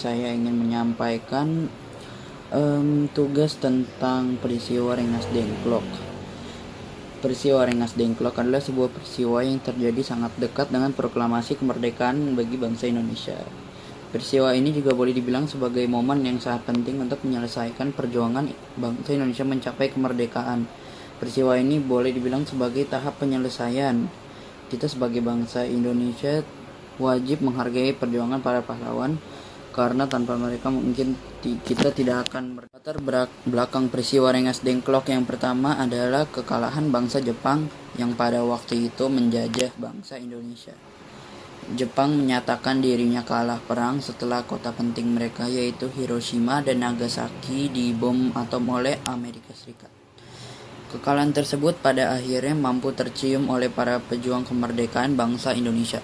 saya ingin menyampaikan tugas tentang peristiwa Rengas Dengklok. Peristiwa Rengas Dengklok adalah sebuah peristiwa yang terjadi sangat dekat dengan proklamasi kemerdekaan bagi bangsa Indonesia. Peristiwa ini juga boleh dibilang sebagai momen yang sangat penting untuk menyelesaikan perjuangan bangsa Indonesia mencapai kemerdekaan. Peristiwa ini boleh dibilang sebagai tahap penyelesaian. Kita sebagai bangsa Indonesia wajib menghargai perjuangan para pahlawan, karena tanpa mereka mungkin kita tidak akan latar belakang peristiwa Rengas Dengklok yang pertama adalah kekalahan bangsa Jepang yang pada waktu itu menjajah bangsa Indonesia. Jepang menyatakan dirinya kalah perang setelah kota penting mereka yaitu Hiroshima dan Nagasaki dibom atom oleh Amerika Serikat. Kekalahan tersebut pada akhirnya mampu tercium oleh para pejuang kemerdekaan bangsa Indonesia.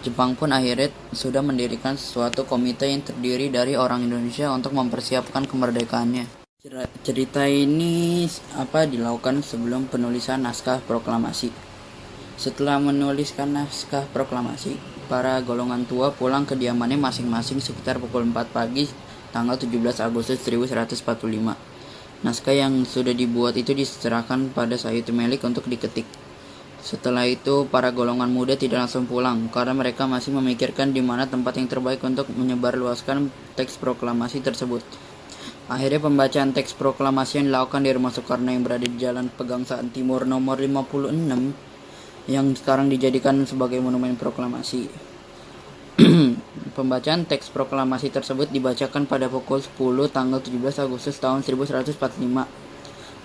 Jepang pun akhirnya sudah mendirikan suatu komite yang terdiri dari orang Indonesia untuk mempersiapkan kemerdekaannya. Cerita ini dilakukan sebelum penulisan naskah proklamasi. Setelah menuliskan naskah proklamasi, para golongan tua pulang ke diamannya masing-masing sekitar pukul 4 pagi tanggal 17 Agustus 1145. Naskah yang sudah dibuat itu diserahkan pada Sayuti Melik untuk diketik. Setelah itu, para golongan muda tidak langsung pulang karena mereka masih memikirkan di mana tempat yang terbaik untuk menyebarluaskan teks proklamasi tersebut. Akhirnya pembacaan teks proklamasi yang dilakukan di Rumah Soekarno yang berada di Jalan Pegangsaan Timur nomor 56 yang sekarang dijadikan sebagai monumen proklamasi. Pembacaan teks proklamasi tersebut dibacakan pada pukul 10 tanggal 17 Agustus tahun 1145.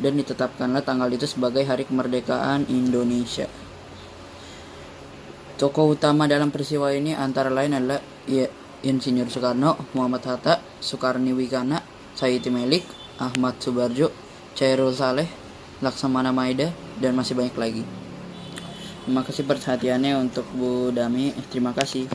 Dan ditetapkanlah tanggal itu sebagai Hari Kemerdekaan Indonesia. Tokoh utama dalam peristiwa ini antara lain adalah Insinyur Soekarno, Muhammad Hatta, Sukarni Wigana, Sayuti Melik, Ahmad Subarjo, Chairul Saleh, Laksamana Maida, dan masih banyak lagi. Terima kasih perhatiannya untuk Bu Dami. Terima kasih.